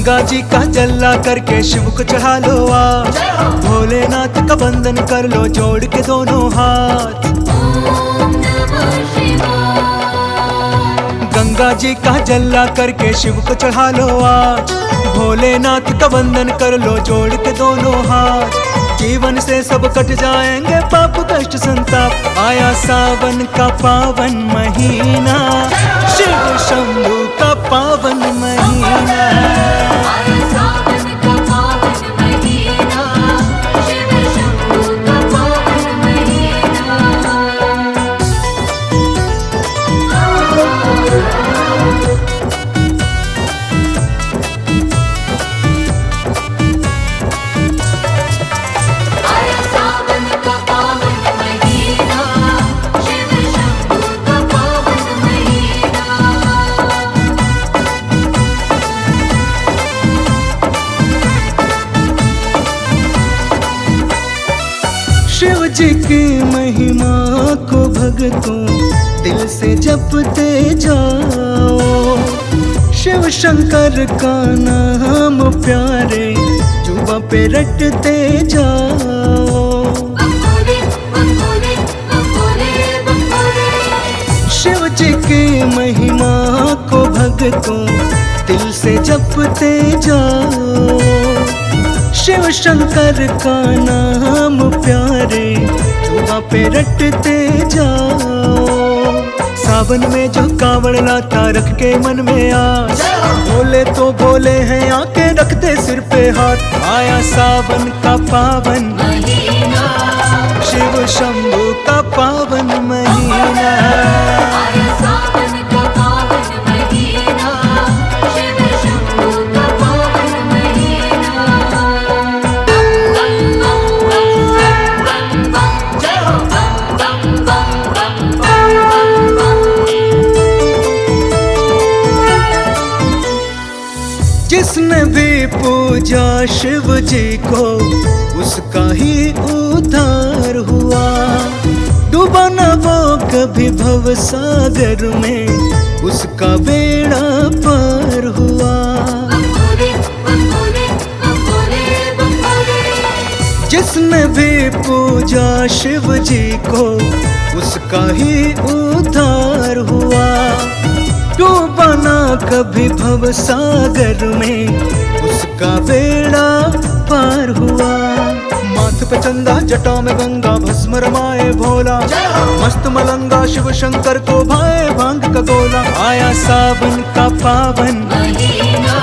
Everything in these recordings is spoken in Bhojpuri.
गंगा जी का जल्ला करके शिव को चढ़ा लो आज, भोलेनाथ का वंदन कर लो जोड़ के दोनों हाथ। गंगा जी का जल्ला करके शिव को चढ़ा लो आज, भोलेनाथ का वंदन कर लो जोड़ के दोनों हाथ। जीवन से सब कट जाएंगे पाप कष्ट संताप, आया सावन का पावन महीना, शिव शंभू का पावन महीना। आया सावन का पावन महीना, शिव शंभू का पावन महीना। आया सावन का पावन महीना, शिव शंभू का पावन महीना। शिव जी की महिमा को भक्तों दिल से जपते जाओ, शिव शंकर का नाम प्यारे जुबां पे रटते जाओ। बम भोले, बम भोले, बम भोले, बम भोले। शिव जी की महिमा को भक्तों दिल से जपते जाओ, शिव शंकर का नाम प्यारे जुबां पे रटते जाओ। सावन में जो कावड़ लाता रख के मन में आस, भोले तो भोले हैं आके रखते सिर पे हाथ। आया सावन का पावन महीना, शिव शंभू का पावन महीना। आया सावन का पावन महीना, शिव शंभू का पावन महीना। बम बम बम बम बम, जय हो बम बम बम बम बम बम। जिसने भी पूजा शिव जी को उसका ही उद्धार हुआ, डूबा न वो कभी भव सागर में उसका बेड़ा पार हुआ। बम भोले, बम भोले, बम भोले, बम भोले। जिसने भी पूजा शिव जी को उसका ही उद्धार हुआ, डूबा ना कभी भव सागर में उसका बेड़ा पार हुआ। माथ पे चंदा जटा में गंगा भस्म रमाए भोला, मस्त मलंगा शिव शंकर को भाए भांग का गोला। आया सावन का पावन महीना,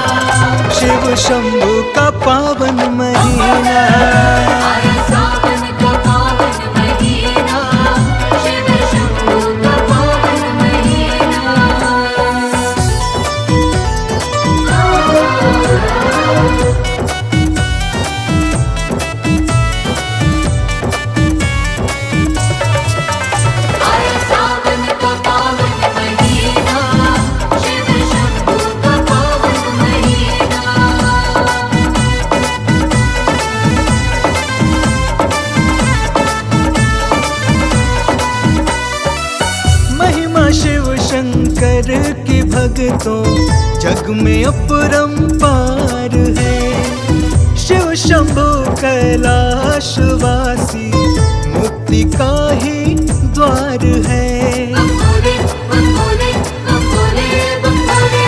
शिव शंभू का पावन महीना। आया सावन का पावन महीना, शिव शंभू का पावन महीना। आया सावन का पावन महीना, शिव शंभू का पावन महीना। महिमा शिव शंकर की भक्तों जग में अपरंपार है, शिव शंभु कैलाशवासी मुक्ति का ही द्वार है। बम भोले, बम भोले, बम भोले, बम भोले।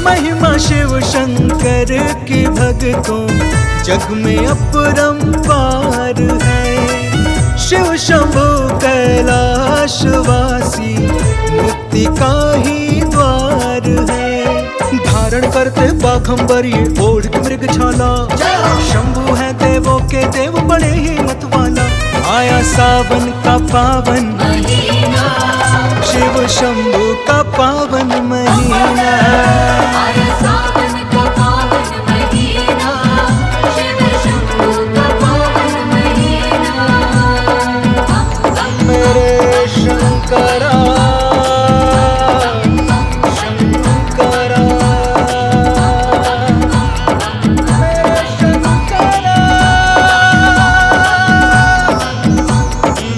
महिमा शिव शंकर की भक्तों जग में अपरंपार है, शिव शंभु कैलाशवासी मुक्ति का ही द्वार है। धारण करते बाघंबर ये ओढ़ के मृग छाला, शंभु है देवों के देव बड़े ही मत वाला। आया सावन का पावन महीना, शिव शंभु का पावन महीना। आया सावन का पावन महीना, शिव शंभू का पावन महीना। बम बम मेरे शंकरा शंकरा, मेरे शंकरा,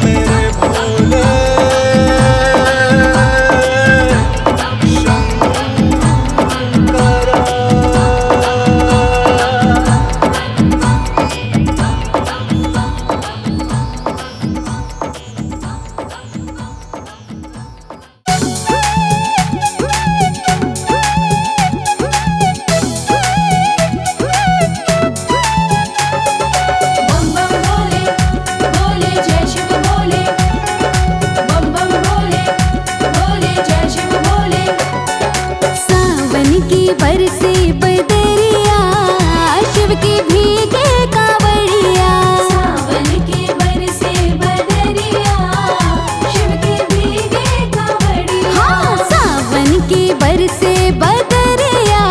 मेरे भोले शंकरा। की बरसे बदरिया, शिव के भीगे कांवड़िया। सावन की बरसे बदरिया, शिव के भीगे कांवड़िया। हाँ, सावन की बरसे बदरिया,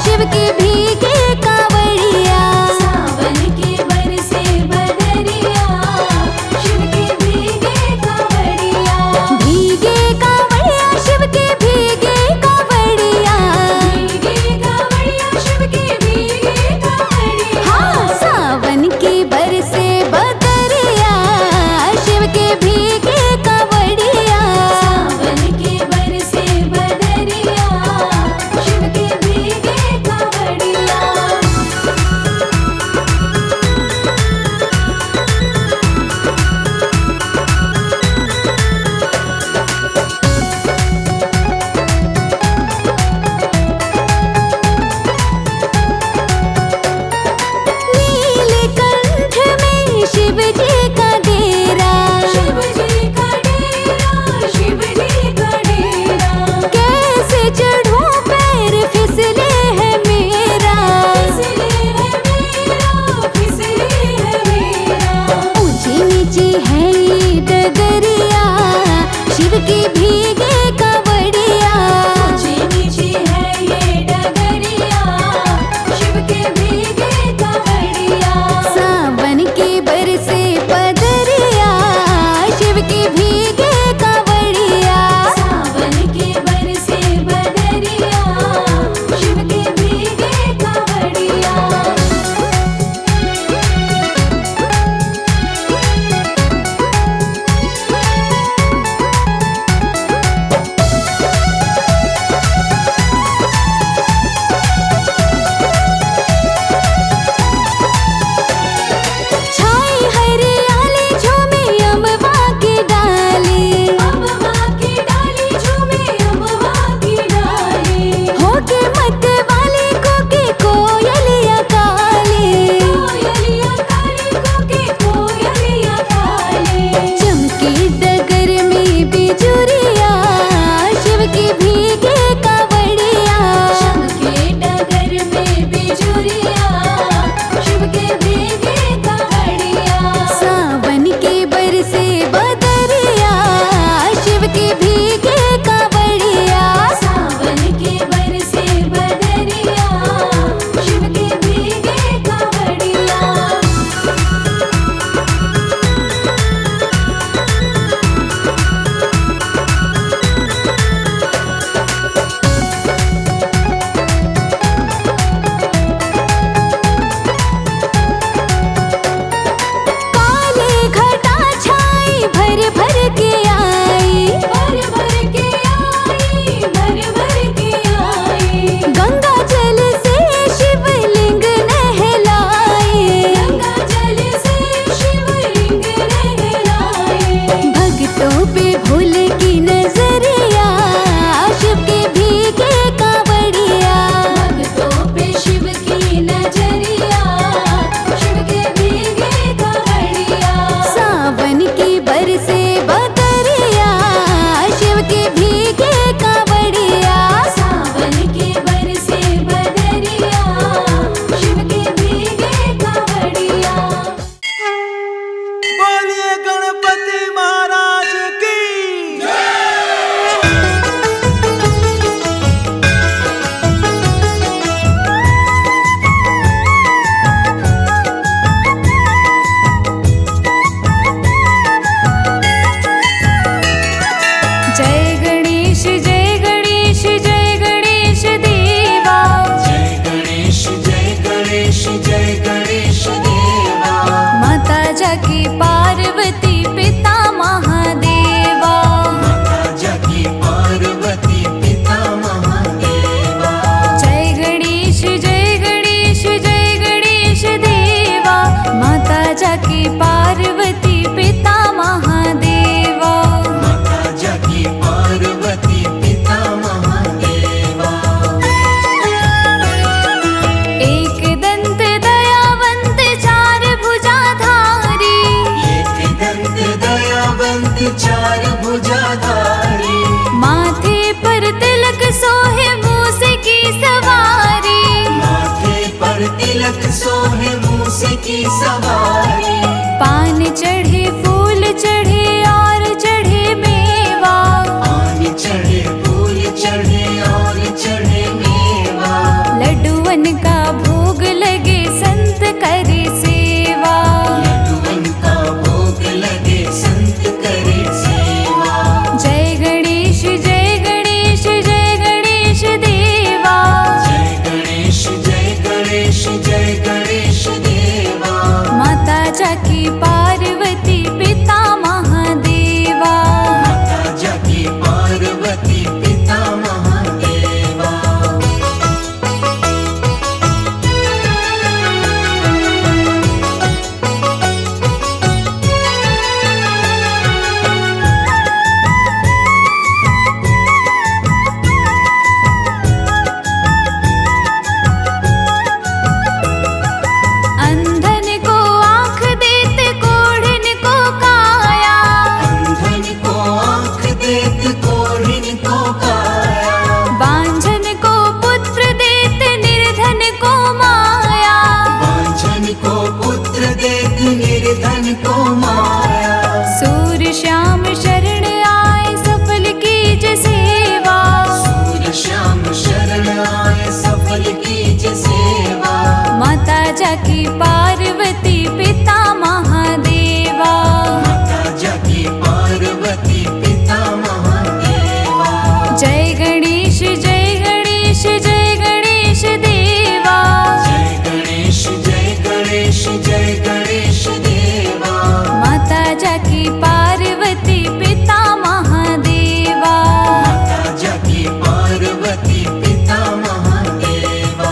शिव के भीगे कांवड़िया। सावन की बरसे बदरिया, शिव के भीगे कांवड़िया। भीगे कांवड़िया, शिव के भीगे कांवड़िया। भीगे की सवारी। पान चढ़े फूल चढ़े और चढ़े मेवा, पान चढ़े फूल चढ़े और चढ़े मेवा। लड्डूवन का भोग लगे संत करे सेवा, लड्डूवन का भोग लगे संत करे सेवा। जय गणेश जय गणेश जय गणेश देवा, जय गणेश जय गणेश जय गणेश देवा। माता जाकी पार्वती पिता महादेवा, माता जाकी पार्वती पिता महादेवा। अंधन को आँख देते कोढ़िन को काया, अंधन को आँख देत कोढ़िन को काया। बांझन को पुत्र देते निर्धन को माया, वांछन को पुत्र देत निर्धन को माया। सूर्य श्याम शरण आए सफल कीज सेवा, सूर्य श्याम शरण आए सफल कीज सेवा। माता जाकी पार्वती पिता महादेवा, माता जाकी पार्वती पिता महादेवा। जय गणेश जय गणेश जय गणेश देवा, जय गणेश जय गणेश जय गणेश देवा। माता जाकी पार्वती पिता महादेवा, माता जाकी पार्वती पिता महादेवा।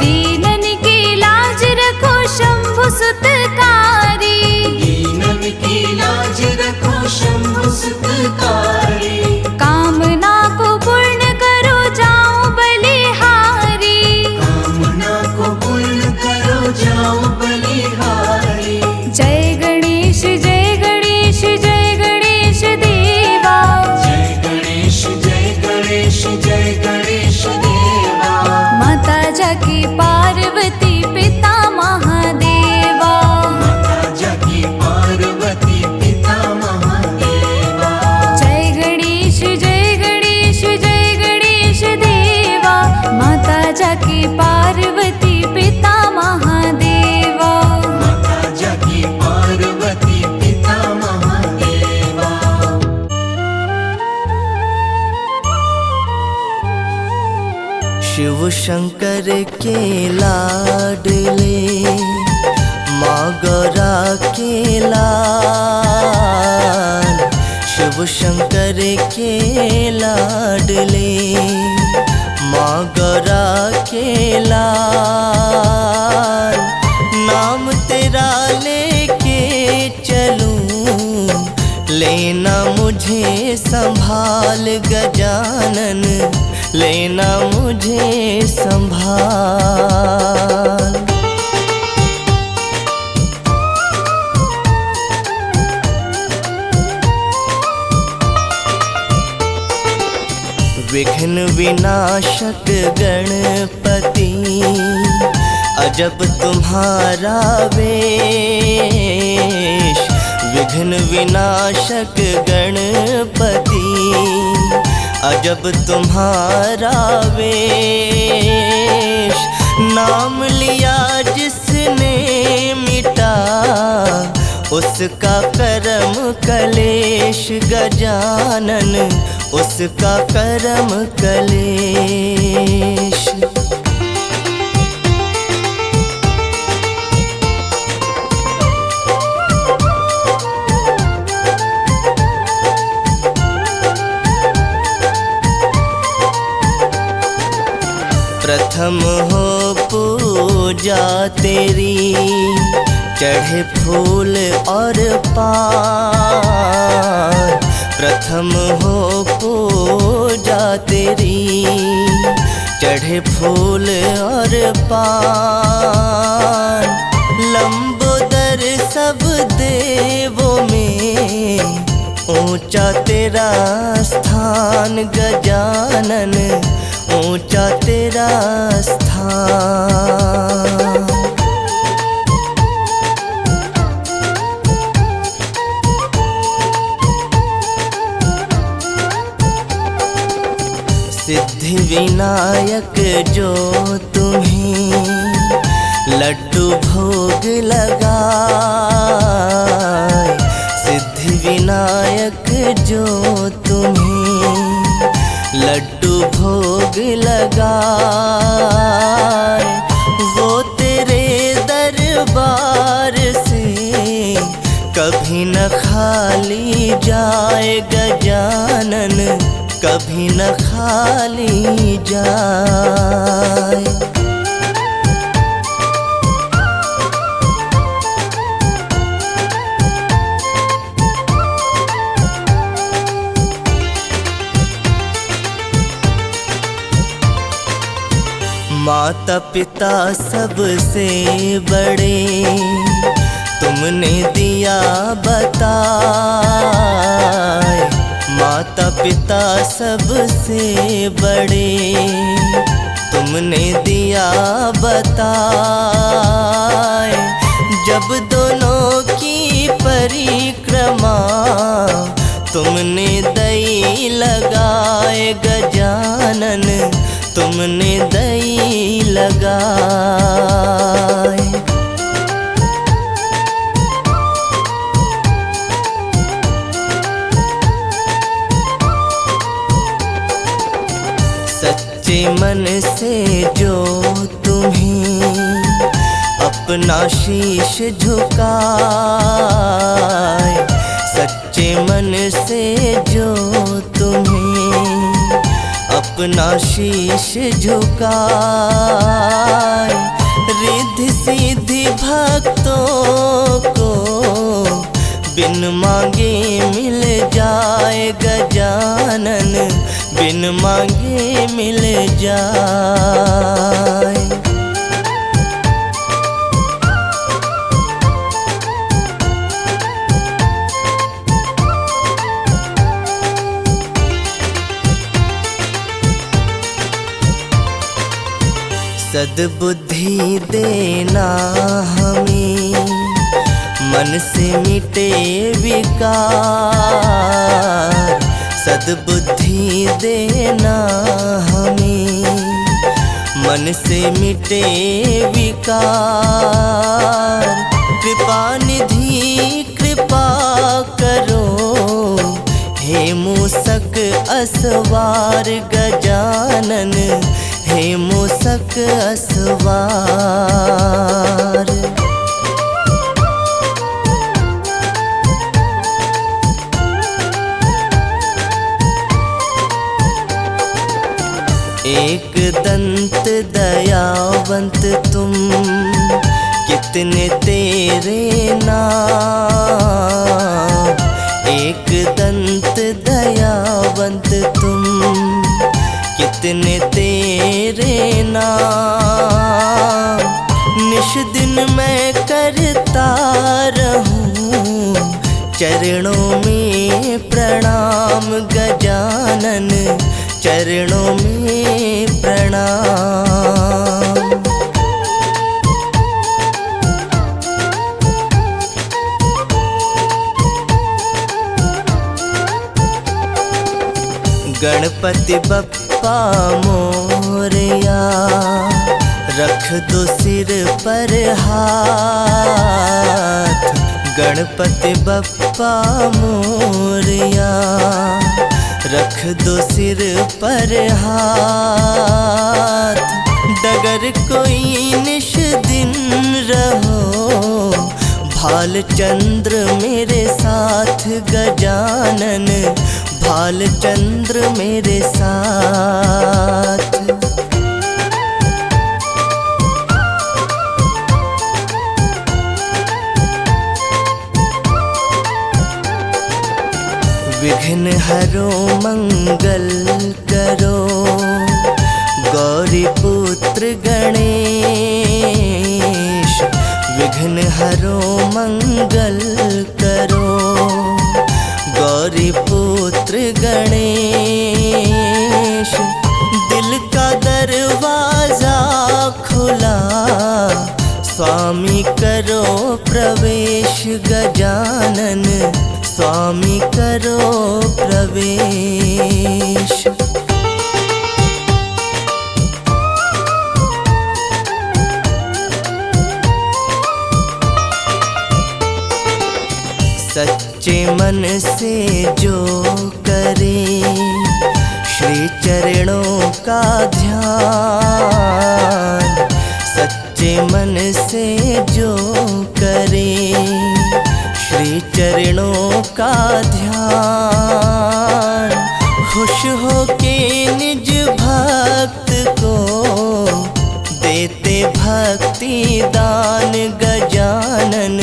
दीनन की लाज रखो शंभु सुतकारी, दीनन की लाज रखो शंभु सुतकारी। कामना को पूर्ण करो जाओ बलिहारी, कामना को पूर्ण करो जाओ बलिहारी। जय गणेश जय गणेश जय गणेश देवा, जय गणेश जय गणेश जय गणेश देवा। माता जाकी पार्वती पिता महादेवा, माता जाकी पार्वती पिता महादेवा। जय गणेश जय गणेश जय गणेश देवा, माता जाकी पार्वती पिता महादेवा, माता जाकी पार्वती पिता महादेवा। शिव शंकर के लाडले माँ गौरा के लाल। शिव शंकर के लाडले माँ गौरा के लाल। नाम तेरा लेके चलूं लेना मुझे संभाल गजानन, लेना मुझे संभाल। विघ्न विनाशक गणपति अजब तुम्हारा वेश। विघ्न विनाशक गणपति अजब तुम्हारा वेश। नाम लिया जिसने मिटा उसका कर्म कलेश गजानन, उसका कर्म कलेश। प्रथम हो पूजा तेरी, चढ़े फूल और पान। प्रथम हो पूजा तेरी, चढ़े फूल और पान। लंबोदर देवों में ऊंचा तेरा स्थान गजानन, ऊंचा तेरा स्थान। सिद्धि विनायक जो तुम्हें लड्डू भोग लगाए, सिद्धि विनायक जो तुम्हें लड्डू भोग लगाए, वो तेरे दरबार से कभी न खाली जाए गजानन, कभी न खाली जाए। माता पिता सबसे बड़े तुमने दिया बताए, माता पिता सबसे बड़े तुमने दिया बताए। जब दोनों की परिक्रमा तुमने दई लगाए गजानन, तुमने दई लगाए। सच्चे मन से जो तुम्हें अपना शीश झुकाए, सच्चे मन से जो तुम्हें अपना शीश झुकाए, रिद्धि सिद्धि भक्तों को बिन मांगे मिल जाए गजानन, बिन मांगे मिल जाए। सद्बुद्धि देना हमें, मन से मिटे विकार, सद्बुद्धि देना हमें, मन से मिटे विकार। कृपा निधि कृपा करो, हे मूसक असवार गजानन, हे मूसक असवार। एक दंत दयावंत तुम, कितने तेरे नाम, एक दंत दयावंत तुम, कितने तेरे नाम। निश दिन मैं करता रहूं चरणों में प्रणाम गजानन, चरणों में प्रणाम। गणपति बप्पा मोरया, रख दो सिर पर हाथ, गणपति बप्पा मोरया, रख दो सिर पर हाथ। डगर कोई निश दिन रहो, भालचंद्र मेरे साथ गजानन, भालचंद्र मेरे साथ। विघ्न हरो मंगल करो, गौरी पुत्र गणेश, विघ्न हरो मंगल करो, गौरी पुत्र गणेश। दिल का दरवाजा खुला, स्वामी करो प्रवेश। गजानन स्वामी करो प्रवेश। सच्चे मन से जो करे श्री चरणों का ध्यान, सच्चे मन से जो करे श्री चरणों का ध्यान, खुश हो के निज भक्त को देते भक्ति दान। गजानन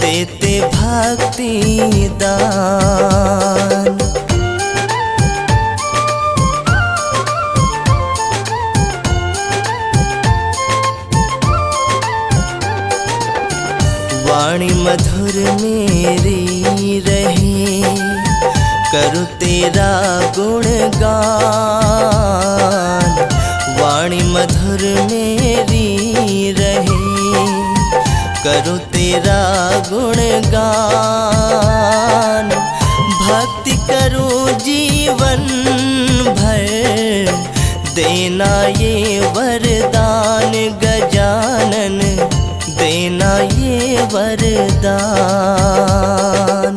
देते भक्ति दान। वाणी मधुर मेरी रहे, करूँ तेरा गुणगान। वाणी मधुर मेरी रहे, करूँ तेरा गुणगान। भक्ति करूँ जीवन भर, देना ये वरदान। गजानन देना ये वरदान।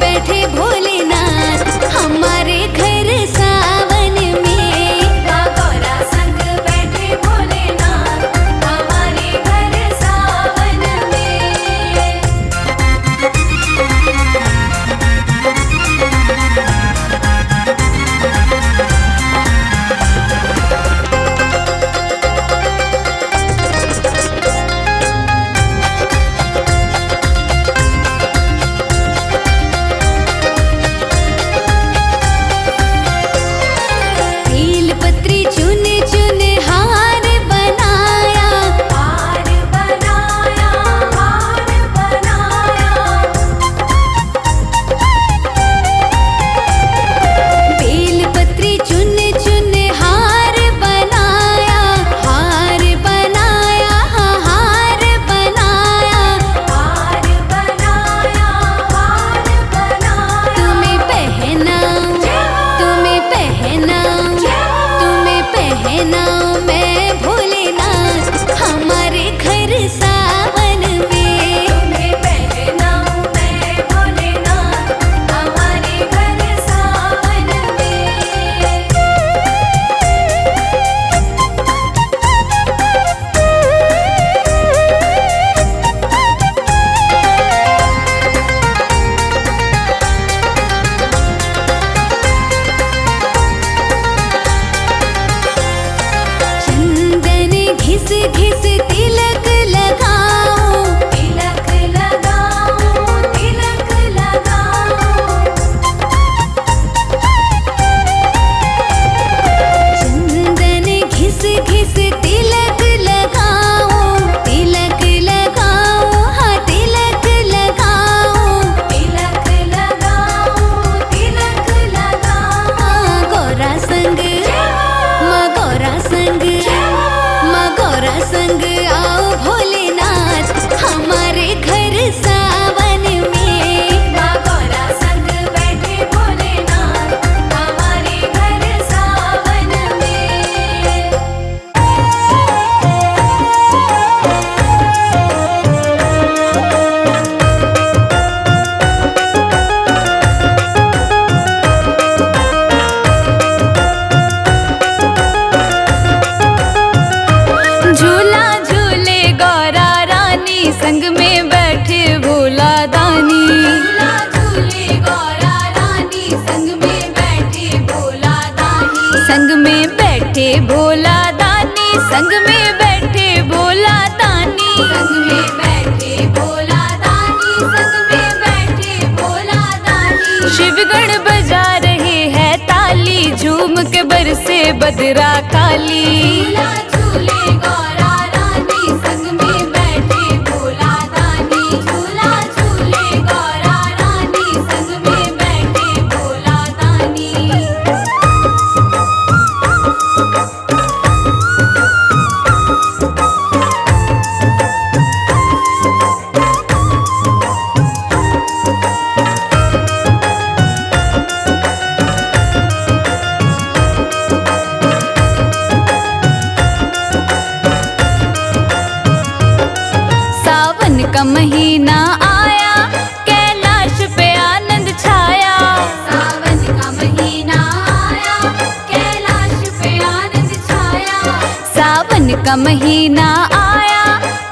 बैठे भोलेनाथ हमारे घर सावन में। माँ गौरा संग बैठे भोलेनाथ हमारे घर सावन में। बेल पत्री चुन चुन हार बनाया, हार बनाया, हार बनाया। बेल पत्री चुन चुन हार बनाया, हार बनाया, हार बनाया, हार बनाया, हार बनाया। तुम्हें पहना, तुम्हें पहना, तुम्हें पहना मैं भोलेनाथ हमारे घर सावन में। तुम्हें पहना मैं भोलेनाथ हमारे घर सावन में। चंदन घिस घिस तिलक लगाओ, तिलक लगाओ, तिलक लगाओ। चंदन घिस घिस तिलक लगाओ, तिलक लगाओ, हाँ तिलक लगाओ, तिलक लगाओ, तिलक लगाओ। माँ गौरा संग, माँ गौरा संग, माँ गौरा संग आओ भोलेनाथ हमारे घर सावन में। माँ गौरा संग बैठे भोलेनाथ हमारे घर सावन में। झूला झूले गौरा रानी संग में बैठे भोला दानी। झूला झूले गौरा रानी संग में बैठे भोला दानी। संग में बैठे भोला दानी, संग में बैठे भोला दानी। संग में बैठे भोला दानी, संग में बैठे भोला दानी। शिवगण बजा रहे हैं ताली, झूम के बरसे बदरा काली। झूला झूले गौरा रानी संग में बैठे भोला दानी। झूला झूले गौरा रानी संग में बैठे भोला दानी। सावन का महीना आया, कैलाश पे आनंद छाया। सावन का महीना आया, कैलाश पे आनंद छाया। सावन का महीना आया,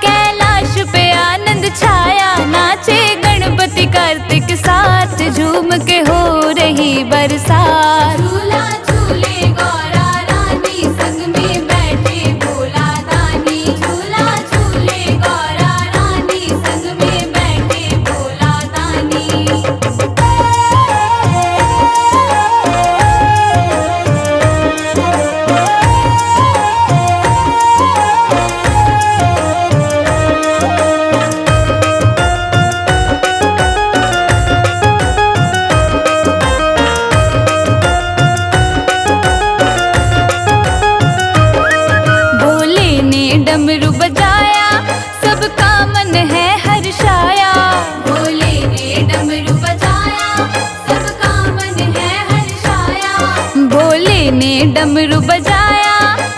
कैलाश पे आनंद छाया। नाचे गणपति कार्तिक साथ, झूम के हो रही बरसात। झूला झूले गौरा रानी संग में बैठे भोला दानी। झूला झूले गौरा रानी संग में बैठे भोला दानी। डमरू बजाया, सबका मन है हर्षाया। भोले ने डमरू बजाया, सबका मन है हर्षाया। भोले ने डमरू बजाया,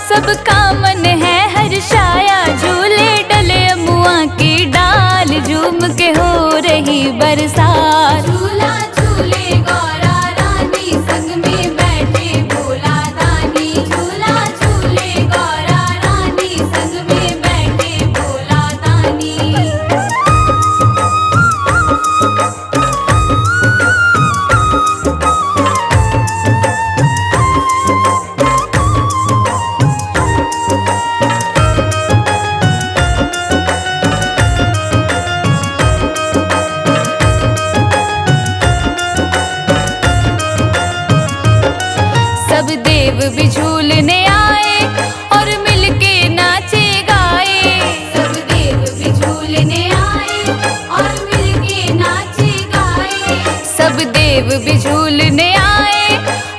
सबका मन है हर्षाया। झूले डले अमुआ की डाल, झूम के हो रही बरसात। झूला देव भी झूलने आए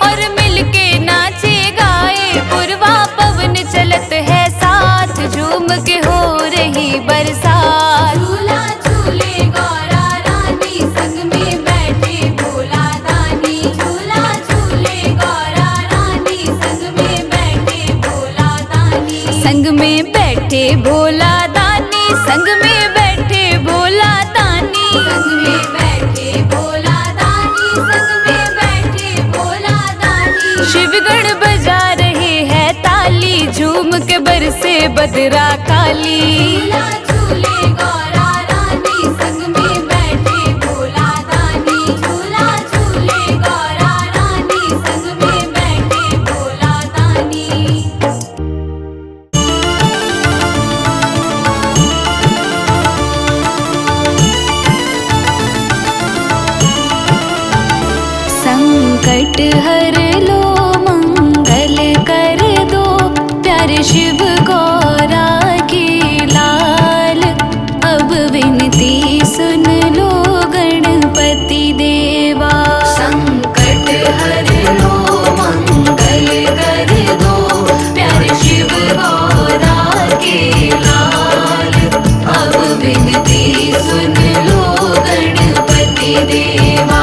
और मिलके नाचे गाए। पूर्वा पवन चलत है साथ, झूम के हो रही बरसात। झूला झूले गौरा रानी, संग में बैठे भोला दानी। झूला झूले गौरा रानी, संग में बैठे भोला दानी। संग में बैठे भोला दानी, संग में बैठे भोला दानी। संग में बैठे भोला दानी, संग में बैठे भोला दानी। शिवगण बजा रहे हैं ताली, झूम के बरसे बदरा काली। झूला झूले गौरा रानी, संग में बैठे भोला दानी। झूला झूले गौरा रानी, संग में बैठे भोला दानी। संकट हर लो मंगल कर दो, प्यारे शिव गौरा के लाल। अब विनती सुन लो गणपति देवा। संकट हर लो मंगल कर दो, प्यारे शिव गौरा के लाल। अब विनती सुन लो गणपति देवा।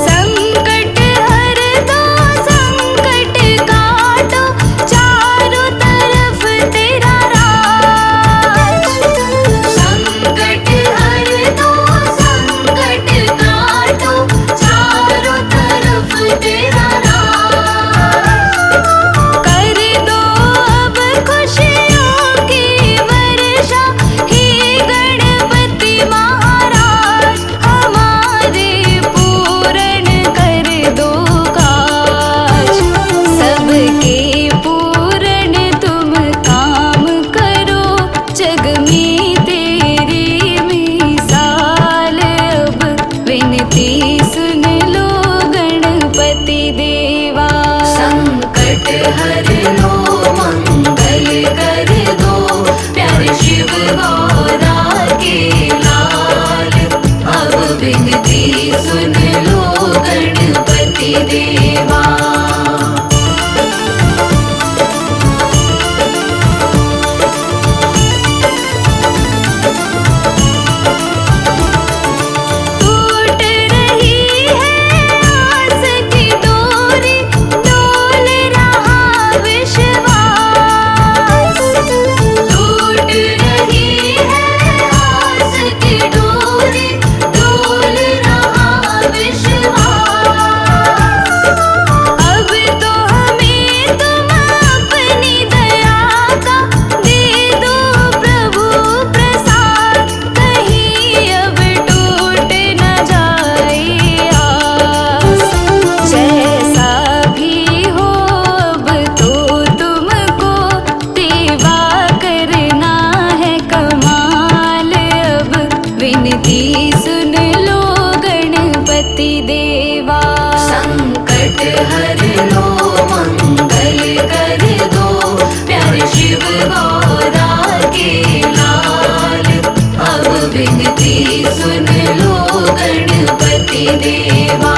संकट हर दो हर लो मंगल कर दो, प्यारे शिव गौरा के लाल। अब विनती सुन लो गणपति देवा। हर लो मंगल कर दो, प्यारे शिव गौरा के लाल। अब विनती सुन लो गणपति देवा।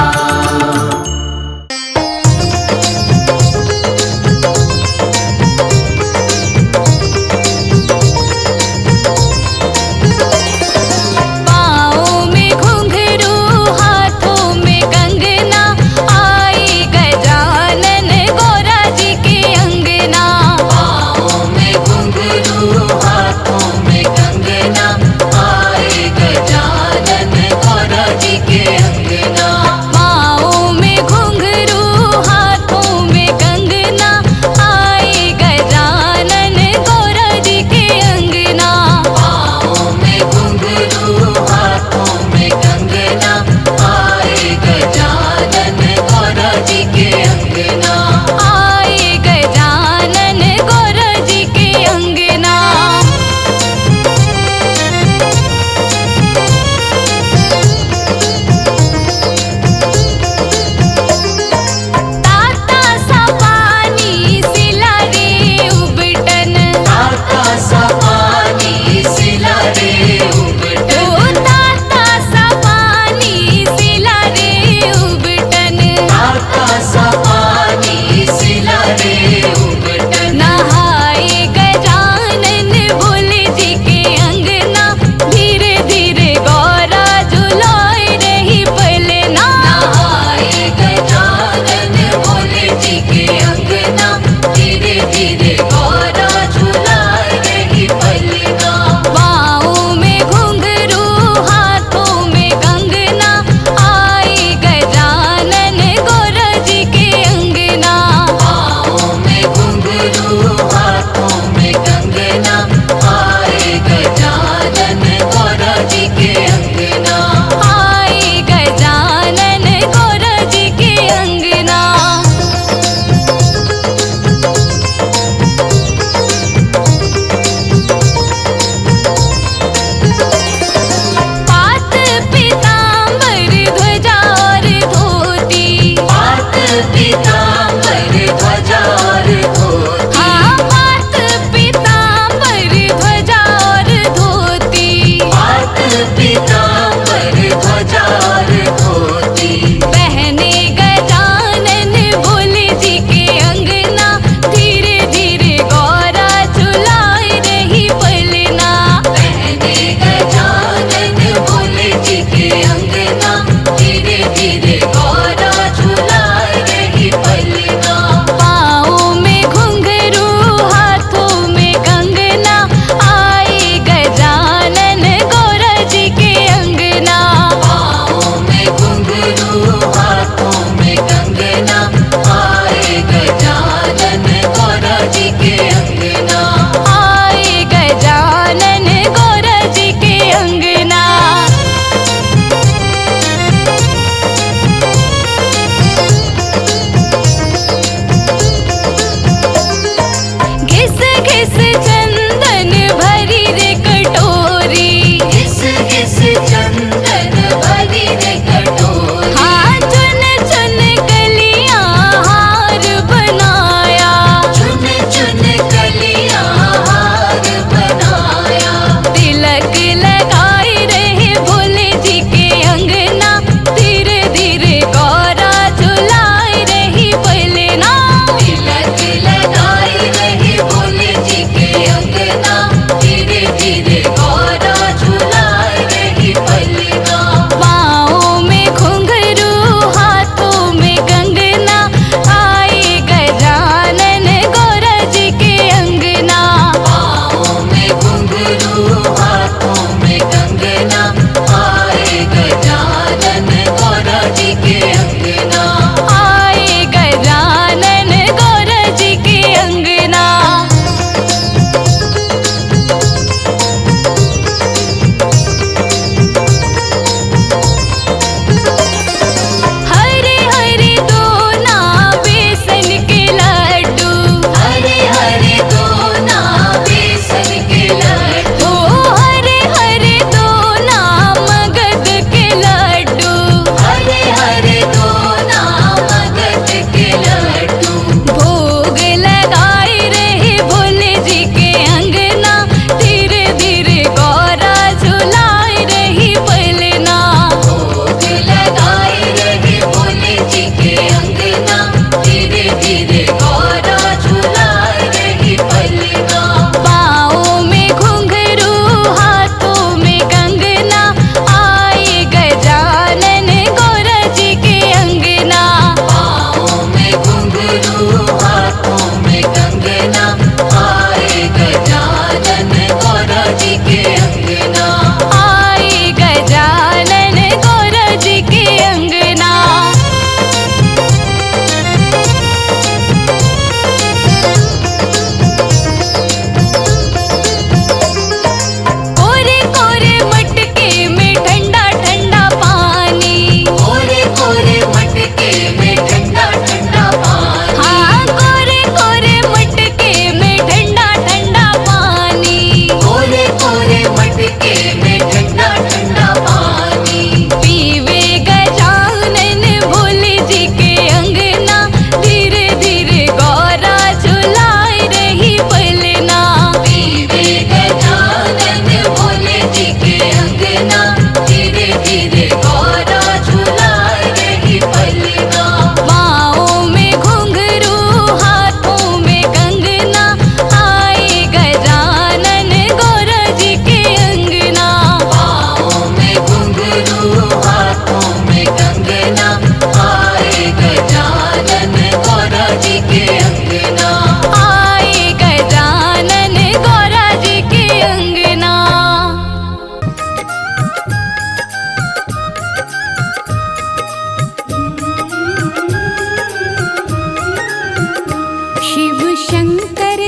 के अंगना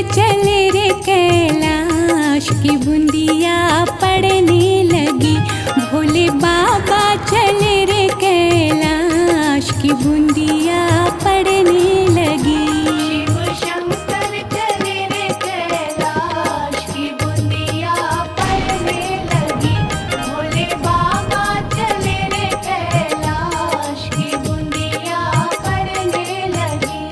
चले रे कैलाश की बूंदिया पड़ने लगी। भोले बाबा चले रे कैलाश की बूंदिया पड़ने लगी। शिव शंकर चले रे कैलाश की बूंदिया पड़ने लगी। भोले बाबा चले रे कैलाश की बूंदिया पड़ने लगी।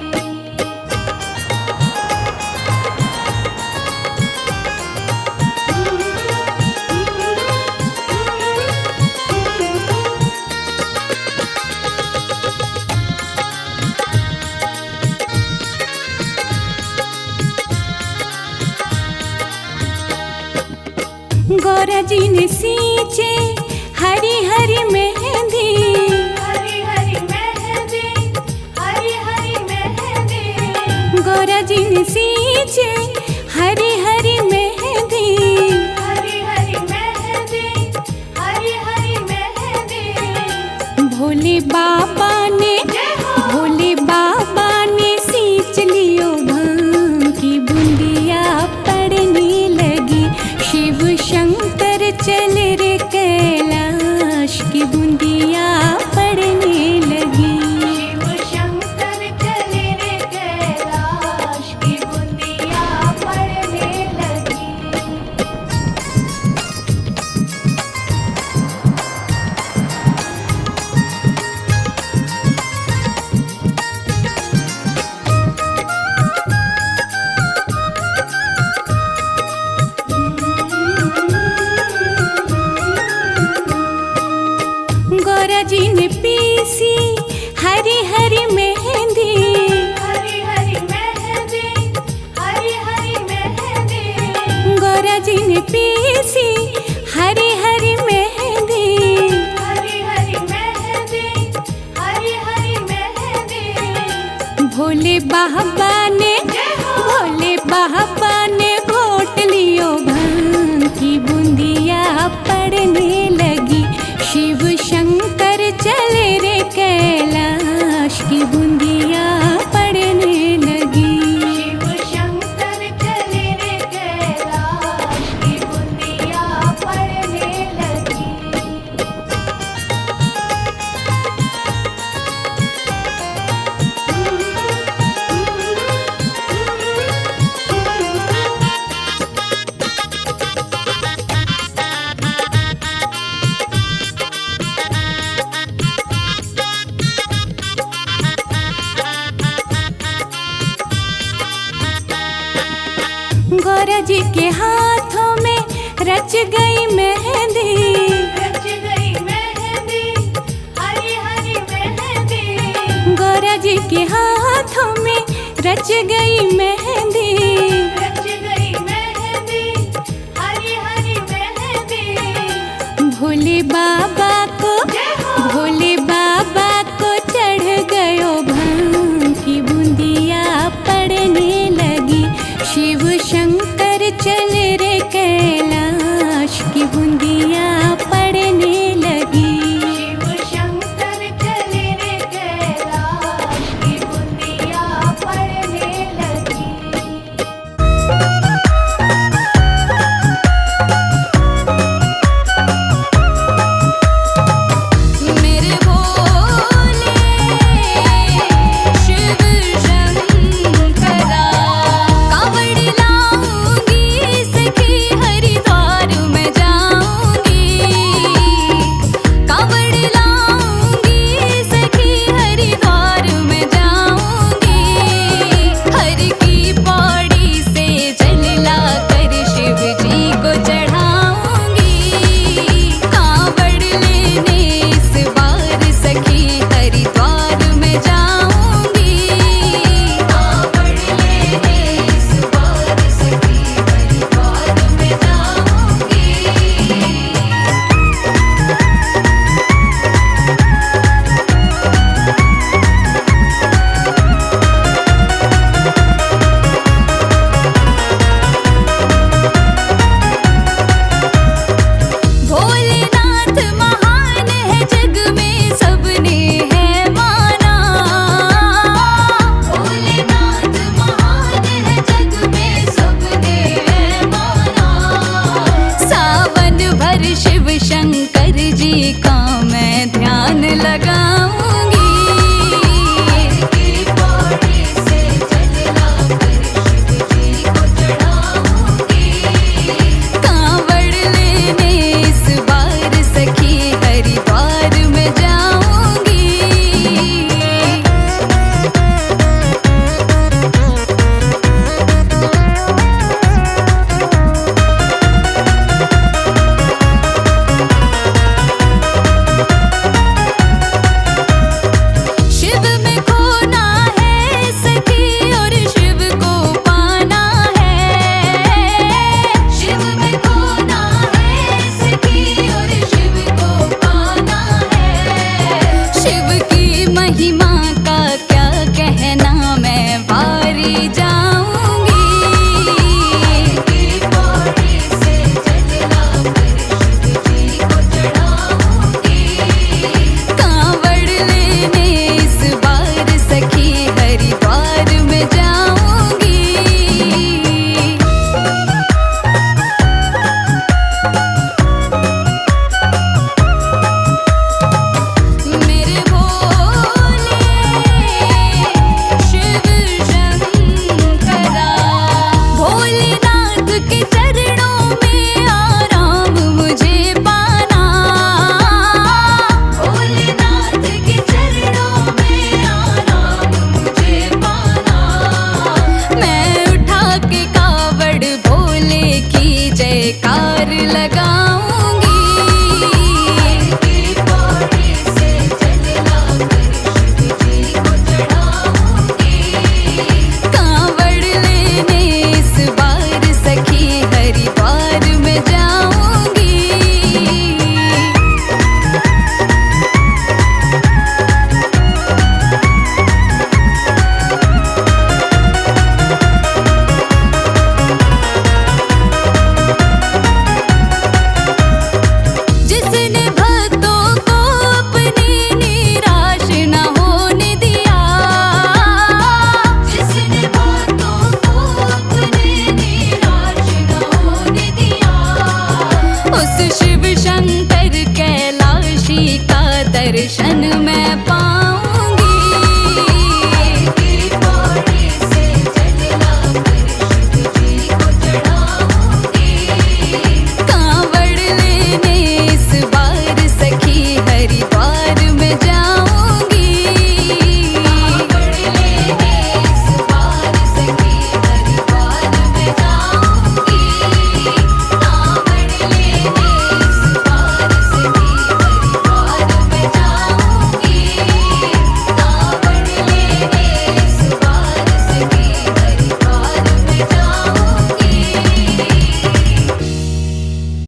गौरा जी ने सींचे हरी हरी मेहंदी। हरी हरी मेहंदी, हरी हरी मेहंदी, गौरा जी ने सींचे हरी हरी मेहंदी। हरी हरी मेहंदी, हरी हरी मेहंदी। भोले बाबा ने सींच लियो भांग की बूंदिया पड़ने लगी। शिव शंकर चले रे कैलाश की बूंदिया पड़ने लगी। शिव शंकर चले रे कैलाश की बूंदिया पड़ने लगी। गौरा जी ने पीसी हरी हरी मेहंदी। हरी हरी मेहंदी, हरी हरी मेहंदी, गौरा जी ने पीसी हरी हरी मेहंदी। हरी हरी मेहंदी, हरी हरी मेहंदी। भोले बाबा ने घोट लियो भांग की बूंदिया पड़ने लगी। शिव शंकर चले रे कैलाश की बूंदिया पड़ने लगी। शिव शंकर चले रे कैलाश की बूंदिया पड़ने लगी। गौरा जी के हाथों में रच गई मेहंदी। रच गई मेहंदी, हरी हरी मेहंदी, गौरा जी के हाथों में रच गई मेहंदी। रच गई मेहंदी, हरी हरी मेहंदी। भोले बाबा